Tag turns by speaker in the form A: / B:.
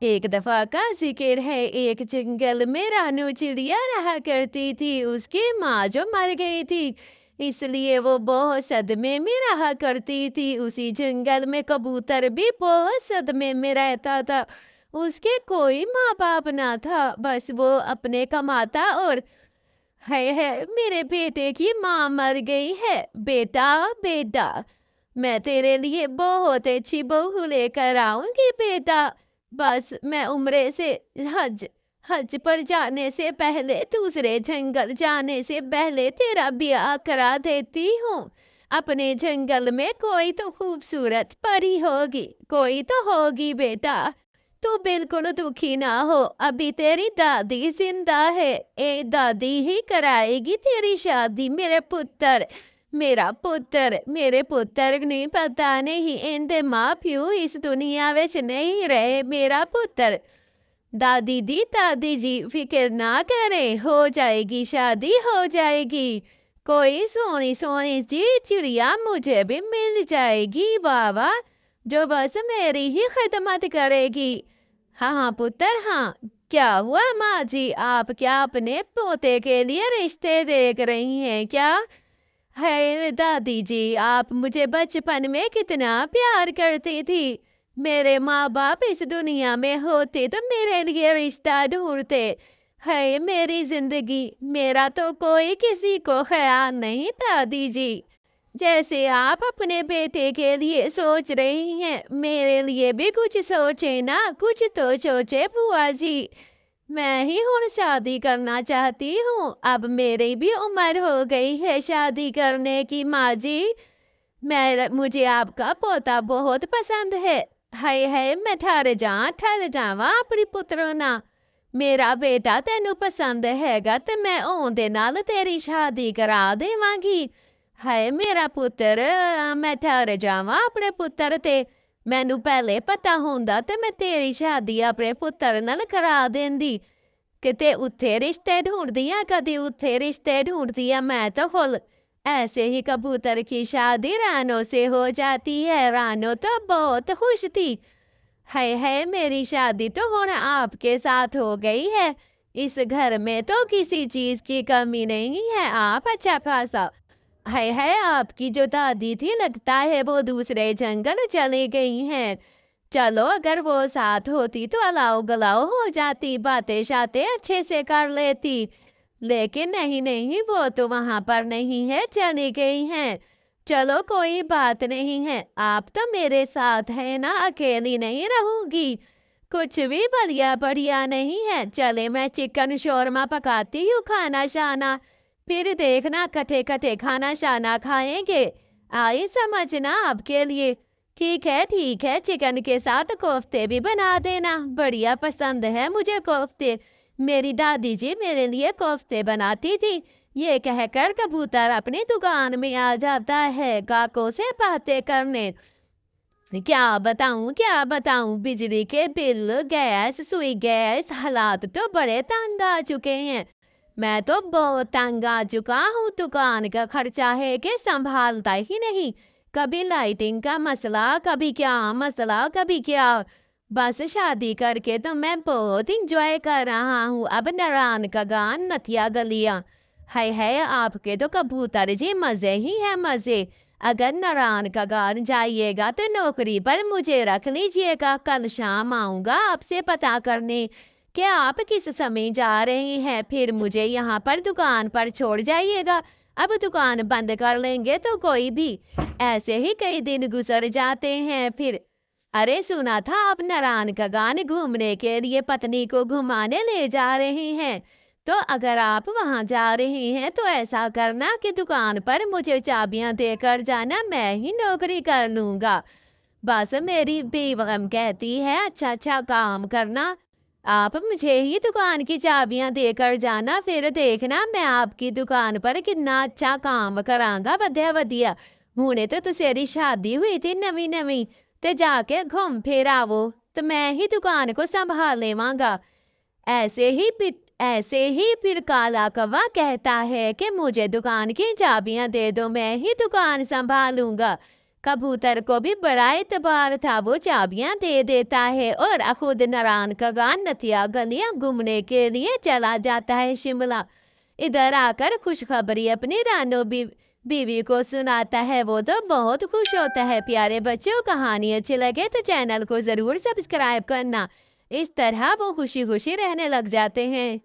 A: एक दफा का जिक्र है, एक जंगल में रानू चिड़िया रहा करती थी। उसकी माँ जो मर गई थी, इसलिए वो बहुत सदमे में रहा करती थी। उसी जंगल में कबूतर भी बहुत सदमे में रहता था। उसके कोई माँ बाप ना था, बस वो अपने कमाता और है मेरे बेटे की माँ मर गई है। बेटा बेटा, मैं तेरे लिए बहुत अच्छी बहू लेकर आऊंगी बेटा। बस मैं उम्रे से हज हज पर जाने से पहले, दूसरे जंगल जाने से पहले तेरा ब्याह करा देती हूँ। अपने जंगल में कोई तो खूबसूरत परी होगी, कोई तो होगी बेटा। तू बिल्कुल दुखी ना हो, अभी तेरी दादी जिंदा है। ए दादी ही कराएगी तेरी शादी मेरे पुत्र। मेरा पुत्र, मेरे पुत्र ने पता नहीं इनके माँ प्यू इस दुनिया विच नहीं रहे। मेरा पुत्र। दादी दी दादी जी फिक्र ना करें, हो जाएगी शादी, हो जाएगी। कोई सोनी सोनी जी चिड़िया मुझे भी मिल जाएगी बाबा, जो बस मेरी ही खिदमत करेगी। हाँ हाँ पुत्र हाँ। क्या हुआ माँ जी, आप क्या अपने पोते के लिए रिश्ते देख रही हैं क्या? है दादी जी, आप मुझे बचपन में कितना प्यार करती थी। मेरे माँ बाप इस दुनिया में होते तो मेरे लिए रिश्ता ढूंढते। है मेरी जिंदगी, मेरा तो कोई किसी को ख्याल नहीं दादी जी। जैसे आप अपने बेटे के लिए सोच रही हैं, मेरे लिए भी कुछ सोचे ना, कुछ तो सोचे बुआ जी। मैं ही हुण शादी करना चाहती हूँ, अब मेरी भी उम्र हो गई है शादी करने की माँ जी। मुझे आपका पोता बहुत पसंद है। हाय मैं ठर जावा अपनी पुत्रो ना। मेरा बेटा तेनू पसंद हैगा ते मैं ओंदे नाल तेरी शादी करा देवांगी। हाय मेरा पुत्र, मैं ठर जावा अपने पुत्र ते। मैनू पहले पता होंदा ते मैं तेरी शादी अपने पुत्र नाल करा देंदी। किते उत्थे रिश्ते ढूंढदी आ, कदी उत्थे रिश्ते ढूंढदी आ। मैं तो फुल ऐसे ही कबूतर की शादी रानो से हो जाती है। रानो तो बहुत खुश थी। है मेरी शादी तो होना आपके साथ हो गई है। इस घर में तो किसी चीज की कमी नहीं है, आप अच्छा खासा। है आपकी जो दादी थी, लगता है वो दूसरे जंगल चली गई हैं। चलो अगर वो साथ होती तो अलाव गलाव हो जाती, बातें शातें अच्छे से कर लेती। लेकिन नहीं नहीं, वो तो वहां पर नहीं है, चली गई हैं। चलो कोई बात नहीं है, आप तो मेरे साथ है ना, अकेली नहीं रहूंगी। कुछ भी बढ़िया बढ़िया नहीं है। चले मैं चिकन शोरमा पकाती हूँ, खाना शाना। फिर देखना कटे कटे खाना शाना खाएंगे। आई समझना आपके लिए। ठीक है, चिकन के साथ कोफ्ते भी बना देना, बढ़िया पसंद है मुझे कोफ्ते। मेरी दादी जी मेरे लिए कोफ्ते बनाती थी। ये कहकर कबूतर अपनी दुकान में आ जाता है गाहकों से बातें करने। क्या बताऊं, बिजली के बिल, गैस, सुई गैस, हालात तो बड़े तंग आ चुके हैं। मैं तो बहुत तंग आ चुका हूँ, दुकान का खर्चा है कि संभालता ही नहीं। कभी लाइटिंग का मसला, कभी क्या मसला, कभी क्या। बस शादी करके तो मैं बहुत इंजॉय कर रहा हूँ। अब नारायण का गान, नथिया गलियां। है आपके तो कबूतर जी मजे ही है मजे। अगर नारायण का गान जाइएगा तो नौकरी पर मुझे रख लीजिएगा। कल शाम आऊंगा आपसे पता करने कि आप किस समय जा रहे हैं, फिर मुझे यहाँ पर दुकान पर छोड़ जाइएगा। अब दुकान बंद कर लेंगे तो कोई भी। ऐसे ही कई दिन गुजर जाते हैं फिर। अरे सुना था आप नारायण का गान घूमने के लिए पत्नी को घुमाने ले जा रहे हैं। तो अगर आप वहां जा रहे हैं तो ऐसा करना कि दुकान पर मुझे चाबियां देकर जाना, मैं ही नौकरी कर लूंगा। बस मेरी बेगम कहती है अच्छा अच्छा काम करना। आप मुझे ही दुकान की चाबियां देकर जाना, फिर देखना मैं आपकी दुकान पर कितना अच्छा काम करांगा। वधिया वधिया। हुणे तो तुसेरी शादी हुई थी नवी नवी, ते जाके घूम फिर आवो तो मैं ही दुकान को संभाल लेवांगा। ऐसे ही फिर काला कौवा कहता है कि मुझे दुकान की चाबियां दे दो, मैं ही दुकान संभालूंगा। कबूतर को भी बड़ा एतबार था, वो चाबियां दे देता है और खुद नारायण का गान नतिया गलियां घूमने के लिए चला जाता है शिमला। इधर आकर खुशखबरी अपनी बीवी को सुनाता है, वो तो बहुत खुश होता है। प्यारे बच्चों, कहानी अच्छी लगे तो चैनल को जरूर सब्सक्राइब करना। इस तरह वो खुशी खुशी रहने लग जाते हैं।